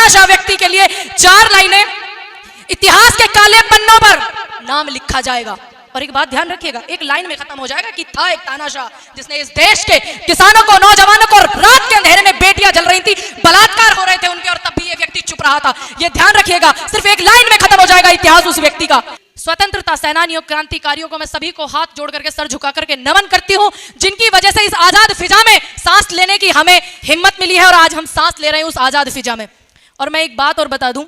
तानाशाह व्यक्ति के लिए 4 लाइनें, इतिहास के काले पन्नों पर नाम लिखा जाएगा। और एक बात ध्यान रखिएगा, एक लाइन में खत्म हो जाएगा कि था एक तानाशाह जिसने इस देश के किसानों को, नौजवानों को, रात के अंधेरे में बेटियां जल रही थी, बलात्कार हो रहे थे उनके, और तब भी ये व्यक्ति चुप रहा था। ये ध्यान रखिएगा, सिर्फ एक लाइन में खत्म हो जाएगा इतिहास उस व्यक्ति का। स्वतंत्रता सेनानियों, क्रांतिकारियों को मैं सभी को हाथ जोड़ करके, सर झुका करके नमन करती हूं, जिनकी वजह से इस आजाद फिजा में सांस लेने की हमें हिम्मत मिली है और आज हम सांस ले रहे हैं उस आजाद फिजा में। और मैं एक बात और बता दूं,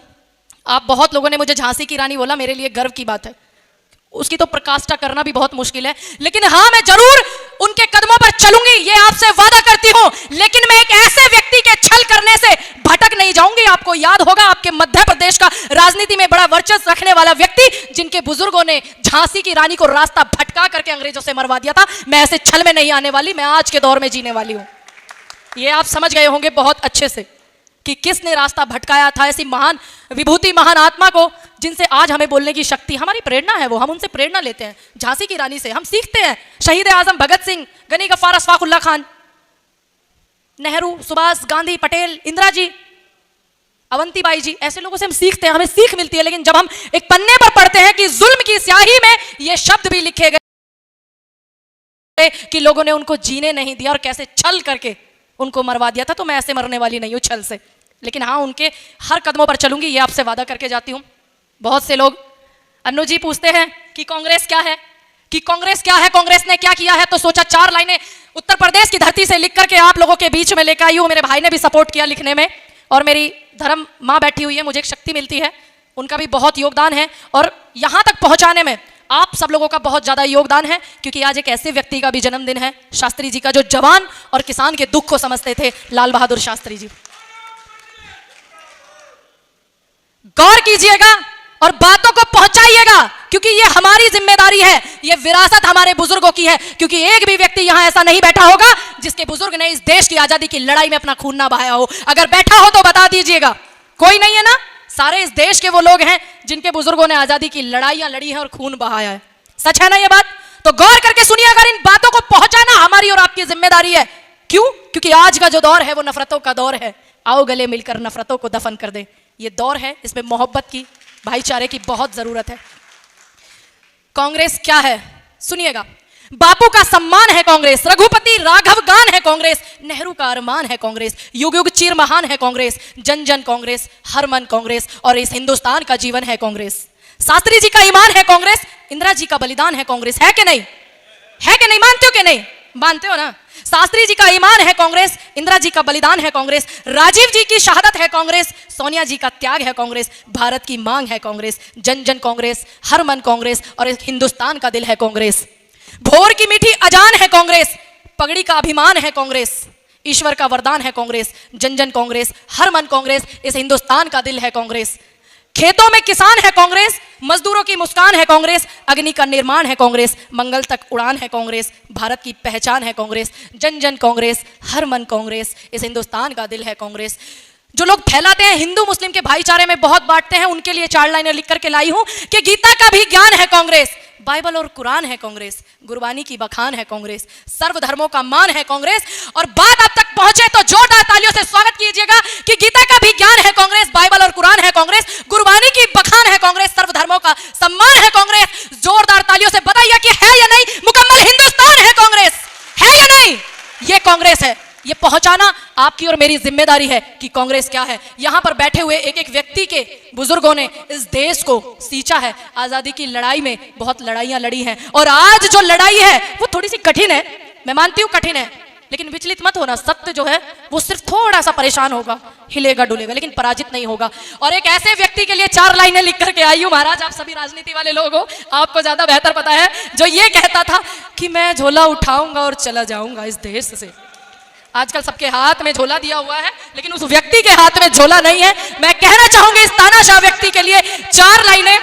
आप बहुत लोगों ने मुझे झांसी की रानी बोला, मेरे लिए गर्व की बात है, उसकी तो प्रकाष्ठा करना भी बहुत मुश्किल है, लेकिन हाँ मैं जरूर उनके कदमों पर चलूंगी, ये आपसे वादा करती हूं। लेकिन मैं एक ऐसे व्यक्ति के छल करने से भटक नहीं जाऊंगी। आपको याद होगा, आपके मध्य प्रदेश का राजनीति में बड़ा वर्चस्व रखने वाला व्यक्ति, जिनके बुजुर्गों ने झांसी की रानी को रास्ता भटका करके अंग्रेजों से मरवा दिया था। मैं ऐसे छल में नहीं आने वाली, मैं आज के दौर में जीने वाली हूं। ये आप समझ गए होंगे बहुत अच्छे से कि किसने रास्ता भटकाया था, ऐसी महान विभूति, महान आत्मा को, जिनसे आज हमें बोलने की शक्ति, हमारी प्रेरणा है वो, हम उनसे प्रेरणा लेते हैं। झांसी की रानी से हम सीखते हैं, शहीद आजम भगत सिंह, गनी गफ्फार अशफाकुल्लाह खान, नेहरू, सुभाष, गांधी, पटेल, इंदिरा जी, अवंतीबाई जी, ऐसे लोगों से हम सीखते हैं, हमें सीख मिलती है। लेकिन जब हम एक पन्ने पर पढ़ते हैं कि जुल्म की स्याही में ये शब्द भी लिखे गए कि लोगों ने उनको जीने नहीं दिया और कैसे छल करके उनको मरवा दिया था, तो मैं ऐसे मरने वाली नहीं हूं छल से। लेकिन हाँ, उनके हर कदमों पर चलूंगी, ये आपसे वादा करके जाती हूं। बहुत से लोग, अन्नू जी पूछते हैं कि कांग्रेस क्या है, कि कांग्रेस क्या है, कांग्रेस ने क्या किया है, तो सोचा 4 लाइनें उत्तर प्रदेश की धरती से लिख करके आप लोगों के बीच में लेकर आई हूं। मेरे भाई ने भी सपोर्ट किया लिखने में, और मेरी धर्म माँ बैठी हुई है, मुझे एक शक्ति मिलती है, उनका भी बहुत योगदान है, और यहां तक पहुंचाने में आप सब लोगों का बहुत ज्यादा योगदान है, क्योंकि आज एक ऐसे व्यक्ति का भी जन्मदिन है, शास्त्री जी का, जो जवान और किसान के दुख को समझते थे, लाल बहादुर शास्त्री जी। गौर कीजिएगा और बातों को पहुंचाइएगा, क्योंकि ये हमारी जिम्मेदारी है, ये विरासत हमारे बुजुर्गों की है। क्योंकि एक भी व्यक्ति यहां ऐसा नहीं बैठा होगा जिसके बुजुर्ग ने इस देश की आजादी की लड़ाई में अपना खून ना बहाया हो। अगर बैठा हो तो बता दीजिएगा, कोई नहीं है ना? सारे इस देश के वो लोग हैं जिनके बुजुर्गों ने आजादी की लड़ाइयां लड़ी हैं और खून बहाया है। सच है ना ये बात? तो गौर करके सुनिए, अगर इन बातों को पहुंचाना हमारी और आपकी जिम्मेदारी है। क्यों? क्योंकि आज का जो दौर है वो नफरतों का दौर है। आओ गले मिलकर नफरतों को दफन कर दे। ये दौर है, इसमें मोहब्बत की, भाईचारे की बहुत जरूरत है। कांग्रेस क्या है सुनिएगा। बापू का सम्मान है कांग्रेस, रघुपति राघव गान है कांग्रेस, नेहरू का अरमान है कांग्रेस, युग युग चीर महान है कांग्रेस, जन जन कांग्रेस, हर मन कांग्रेस, और इस हिंदुस्तान का जीवन है कांग्रेस। शास्त्री जी का ईमान है कांग्रेस, इंदिरा जी का बलिदान है कांग्रेस। है कि नहीं? है कि नहीं? मानते हो कि नहीं? मानते हो ना? शास्त्री जी का ईमान है कांग्रेस, इंदिरा जी का बलिदान है कांग्रेस, राजीव जी की शहादत है कांग्रेस, सोनिया जी का त्याग है कांग्रेस, भारत की मांग है कांग्रेस, जन जन कांग्रेस, हर मन कांग्रेस, और इस हिंदुस्तान का दिल है कांग्रेस। भोर की मीठी अजान है कांग्रेस, पगड़ी का अभिमान है कांग्रेस, ईश्वर का वरदान है कांग्रेस, जन जन कांग्रेस, हर मन कांग्रेस, इस हिंदुस्तान का दिल है कांग्रेस। खेतों में किसान है कांग्रेस, मजदूरों की मुस्कान है कांग्रेस, अग्नि का निर्माण है कांग्रेस, मंगल तक उड़ान है कांग्रेस, भारत की पहचान है कांग्रेस, जन जन कांग्रेस, हर मन कांग्रेस, इस हिंदुस्तान का दिल है कांग्रेस। जो लोग फैलाते हैं हिंदू मुस्लिम के भाईचारे में बहुत बांटते हैं, उनके लिए 4 लाइनें लिख करके लाई हूं कि गीता का भी ज्ञान है कांग्रेस, बाइबल और कुरान है कांग्रेस, गुरबानी की बखान है कांग्रेस, सर्व धर्मों का मान है कांग्रेस। और बात अब तक पहुंचे तो जोरदार तालियों से स्वागत कीजिएगा कि गीता का भी ज्ञान है कांग्रेस, बाइबल और कुरान है कांग्रेस, गुरबानी की बखान है कांग्रेस, सर्व धर्मों का सम्मान है कांग्रेस। जोरदार तालियों से बताइए कि है या नहीं? मुकम्मल हिंदुस्तान है कांग्रेस, है या नहीं? ये कांग्रेस है। ये पहुंचाना आपकी और मेरी जिम्मेदारी है कि कांग्रेस क्या है। यहां पर बैठे हुए एक एक व्यक्ति के बुजुर्गों ने इस देश को सींचा है, आजादी की लड़ाई में बहुत लड़ाइयां लड़ी हैं, और आज जो लड़ाई है वो थोड़ी सी कठिन है, मैं मानती हूं कठिन है, लेकिन विचलित मत होना। सत्य जो है वो सिर्फ थोड़ा सा परेशान होगा, हिलेगा डुलेगा, लेकिन पराजित नहीं होगा। और एक ऐसे व्यक्ति के लिए 4 लाइनें लिख करके आई हूं। महाराज, आप सभी राजनीति वाले लोग हो, आपको ज्यादा बेहतर पता है, जो ये कहता था कि मैं झोला उठाऊंगा और चला जाऊंगा इस देश से। आजकल सबके हाथ में झोला दिया हुआ है, लेकिन उस व्यक्ति के हाथ में झोला नहीं है। मैं कहना चाहूंगी इस तानाशाह व्यक्ति के लिए 4 लाइनें,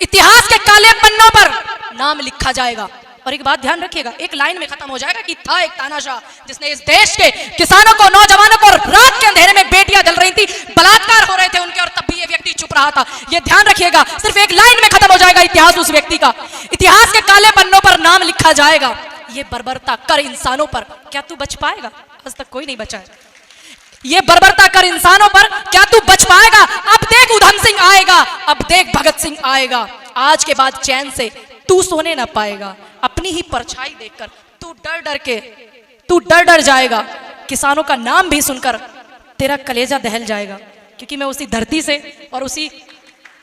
इतिहास के काले पन्नों पर नाम लिखा जाएगा। और एक बात ध्यान रखिएगा, एक लाइन में खत्म हो जाएगा कि था एक तानाशाह जिसने इस देश के किसानों को, नौजवानों को, रात के अंधेरे में बेटियां जल रही थी, बलात्कार हो रहे थे उनके, और तब भी ये व्यक्ति चुप रहा था। ये ध्यान रखिएगा, सिर्फ एक लाइन में खत्म हो जाएगा इतिहास उस व्यक्ति का। इतिहास के काले पन्नों पर नाम लिखा जाएगा। ये बर्बरता कर इंसानों पर क्या तू बच पाएगा? आज तक कोई नहीं बचा है। ये बर्बरता कर इंसानों पर क्या तू तू बच पाएगा। अब देख उधम सिंह आएगा, अब देख भगत सिंह आएगा। आज के बाद चैन से तू सोने ना पाएगा। अपनी ही परछाई देखकर तू डर डर जाएगा। किसानों का नाम भी सुनकर तेरा कलेजा दहल जाएगा, क्योंकि मैं उसी धरती से और उसी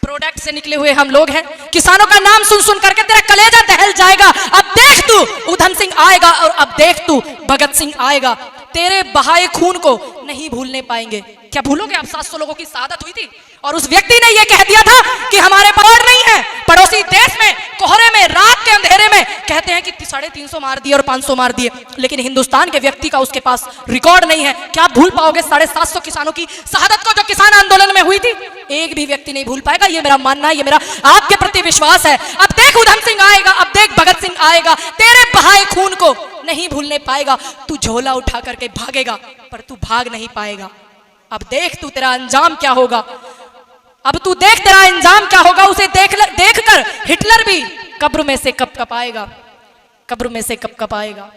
प्रोडक्ट से निकले हुए हम लोग हैं। किसानों का नाम सुन सुन करके तेरा कलेजा दहल जाएगा। अब देख तू उधम सिंह आएगा और अब देख तू भगत सिंह आएगा। तेरे बहाए खून को नहीं भूलने पाएंगे। क्या भूलोगे आप? 700 लोगों की शहादत हुई थी और उस व्यक्ति ने यह कह दिया था कि हमारे पास नहीं है। पड़ोसी देश में कोहरे में रात के अंधेरे में कहते हैं कि 350 मार दिए और 500 मार दिए, लेकिन हिंदुस्तान के व्यक्ति का उसके पास रिकॉर्ड नहीं है। क्या आप भूल पाओगे 750 किसानों की शहादत को जो किसान आंदोलन में हुई थी? एक भी व्यक्ति नहीं भूल पाएगा। ये मेरा मानना है, ये मेरा आपके प्रति विश्वास है। अब देख उधम सिंह आएगा, अब देख भगत सिंह आएगा। तेरे बहाए खून को नहीं भूलने पाएगा। तू झोला उठा करके भागेगा पर तू भाग नहीं पाएगा। अब देख तू तेरा अंजाम क्या होगा। अब तू देख तेरा अंजाम क्या होगा। उसे देखकर हिटलर भी कब्र में से कप आएगा, कब्र में से कप आएगा।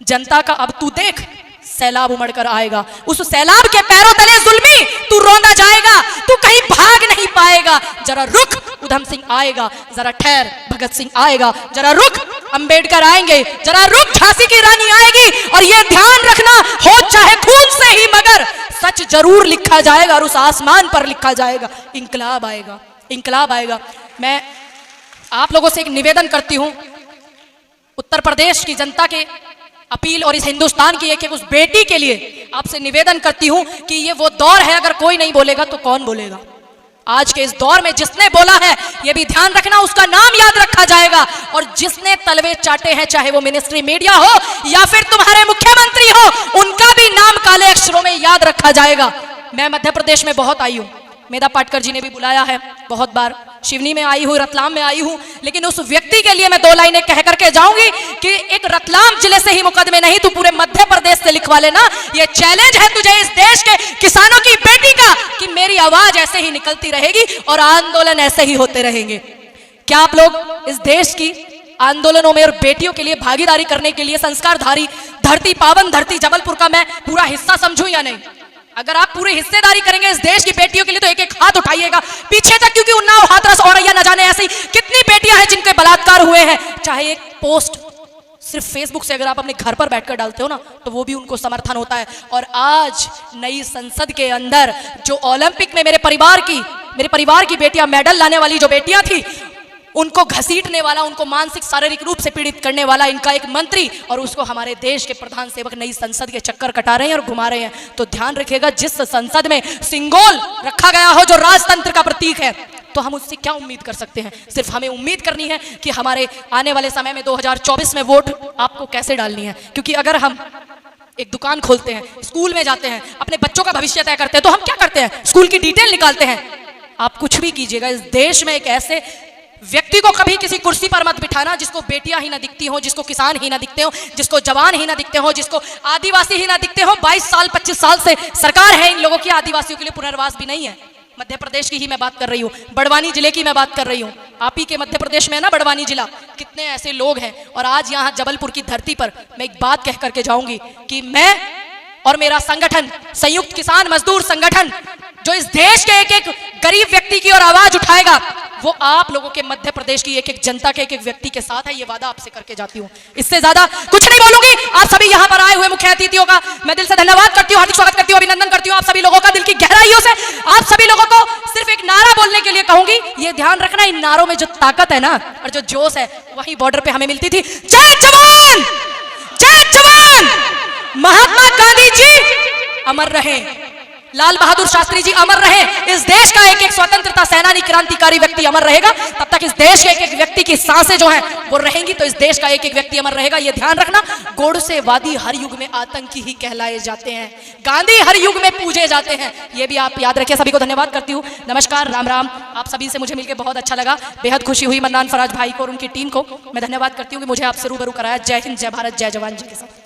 जनता का अब तू देख सैलाब उमड़ कर आएगा। उस सैलाब के पैरों तले जुल्मी तू रोंदा जाएगा। तू कहीं भाग नहीं पाएगा। जरा रुक, उधम सिंह आएगा। जरा ठहर, भगत सिंह आएगा। जरा रुक, अंबेडकर आएंगे। जरा रुक, झांसी की रानी आएगी। और ये ध्यान रखना, हो चाहे खून से ही मगर सच जरूर लिखा जाएगा और उस आसमान पर लिखा जाएगा। इंकलाब आएगा, इंकलाब आएगा। मैं आप लोगों से एक निवेदन करती हूं, उत्तर प्रदेश की जनता के अपील और इस हिंदुस्तान की एक उस बेटी के लिए आपसे निवेदन करती हूं कि ये वो दौर है, अगर कोई नहीं बोलेगा तो कौन बोलेगा। आज के इस दौर में जिसने बोला है, ये भी ध्यान रखना, उसका नाम याद रखा जाएगा। और जिसने तलवे चाटे हैं, चाहे वो मिनिस्ट्री मीडिया हो या फिर तुम्हारे मुख्यमंत्री हो, उनका भी नाम काले अक्षरों में याद रखा जाएगा। मैं मध्य प्रदेश में बहुत आई हूं, मेधा पाटकर जी ने भी बुलाया है बहुत बार। शिवनी में आई हूं, रतलाम में आई हूं, लेकिन उस व्यक्ति के लिए मैं 2 लाइनें कह करके जाऊंगी कि एक रतलाम जिले से ही मुकदमे नहीं, तू पूरे मध्य प्रदेश से लिखवा लेना। ये चैलेंज है तुझे इस देश के किसानों की बेटी का कि मेरी आवाज ऐसे ही निकलती रहेगी और आंदोलन ऐसे ही होते रहेंगे। क्या आप लोग इस देश की आंदोलनों में और बेटियों के लिए भागीदारी करने के लिए संस्कारधारी धरती, पावन धरती जबलपुर का मैं पूरा हिस्सा समझूं या नहीं? अगर आप पूरी हिस्सेदारी करेंगे इस देश की बेटियों के लिए तो एक एक हाथ उठाइएगा पीछे तक, क्योंकि उन्नाव, हाथरस, औरैया, न जाने ऐसी कितनी बेटियां हैं जिनके बलात्कार हुए हैं। चाहे एक पोस्ट सिर्फ फेसबुक से अगर आप अपने घर पर बैठकर डालते हो ना, तो वो भी उनको समर्थन होता है। और आज नई संसद के अंदर जो ओलंपिक में मेरे परिवार की बेटियां मेडल लाने वाली जो बेटियां थी, उनको घसीटने वाला, उनको मानसिक शारीरिक रूप से पीड़ित करने वाला इनका एक मंत्री, और उसको हमारे देश के प्रधान सेवक नई संसद के चक्कर कटा रहे हैं और घुमा रहे हैं। तो ध्यान रखिएगा, जिस संसद में सिंगोल रखा गया हो जो राजतंत्र का प्रतीक है, तो हम उससे क्या उम्मीद कर सकते हैं? सिर्फ हमें उम्मीद करनी है कि हमारे आने वाले समय में 2024 में वोट आपको कैसे डालनी है। क्योंकि अगर हम एक दुकान खोलते हैं, स्कूल में जाते हैं, अपने बच्चों का भविष्य तय करते हैं, तो हम क्या करते हैं? स्कूल की डिटेल निकालते हैं। आप कुछ भी कीजिएगा, इस देश में एक ऐसे व्यक्ति को कभी किसी कुर्सी पर मत बिठाना जिसको बेटियां ही ना दिखती हो, जिसको किसान ही ना दिखते हो, जिसको जवान ही ना दिखते हो, जिसको आदिवासी ही ना दिखते हो। 22 साल 25 साल से सरकार है इन लोगों की, आदिवासियों के लिए पुनर्वास भी नहीं है। मध्य प्रदेश की ही मैं बात कर रही हूँ, बड़वानी जिले की मैं बात कर रही हूँ। आप ही के मध्य प्रदेश में है ना बड़वानी जिला। कितने ऐसे लोग हैं। और आज यहाँ जबलपुर की धरती पर मैं एक बात कह करके जाऊंगी कि मैं और मेरा संगठन, संयुक्त किसान मजदूर संगठन, जो इस देश के एक एक गरीब व्यक्ति की ओर आवाज उठाएगा, वो आप लोगों के मध्य प्रदेश की एक एक जनता के एक एक व्यक्ति के साथ है। ये वादा आपसे करके जाती हूँ, इससे ज्यादा कुछ नहीं बोलूंगी। आप सभी यहाँ पर आए हुए मुख्य अतिथियों का मैं दिल से धन्यवाद करती हूँ, हार्दिक स्वागत करती हूँ, अभिनंदन करती हूँ आप सभी लोगों का दिल की गहराइयों से। आप सभी लोगों को सिर्फ एक नारा बोलने के लिए कहूंगी, ये ध्यान रखना, इन नारों में जो ताकत है ना और जो जोश है, वही बॉर्डर पे हमें मिलती थी। जय जवान, जय जवान। महात्मा गांधी जी अमर रहे, लाल बहादुर शास्त्री जी अमर रहे, इस देश का एक एक स्वतंत्रता सेनानी, क्रांतिकारी व्यक्ति अमर रहेगा। तब तक इस देश के एक एक व्यक्ति की सांसें जो हैं वो रहेंगी, तो इस देश का एक एक व्यक्ति अमर रहेगा। ये ध्यान रखना। गोडसेवादी हर युग में आतंकी ही कहलाए जाते हैं, गांधी हर युग में पूजे जाते हैं। ये भी आप याद रखिए। सभी को धन्यवाद करती हूँ, नमस्कार, राम राम। आप सभी से मुझे मिलकर बहुत अच्छा लगा, बेहद खुशी हुई। मन्नान फराज भाई को और उनकी टीम को मैं धन्यवाद करती हूँ कि मुझे आपसे रूबरू कराया। जय हिंद, जय भारत, जय जवान जी के साथ।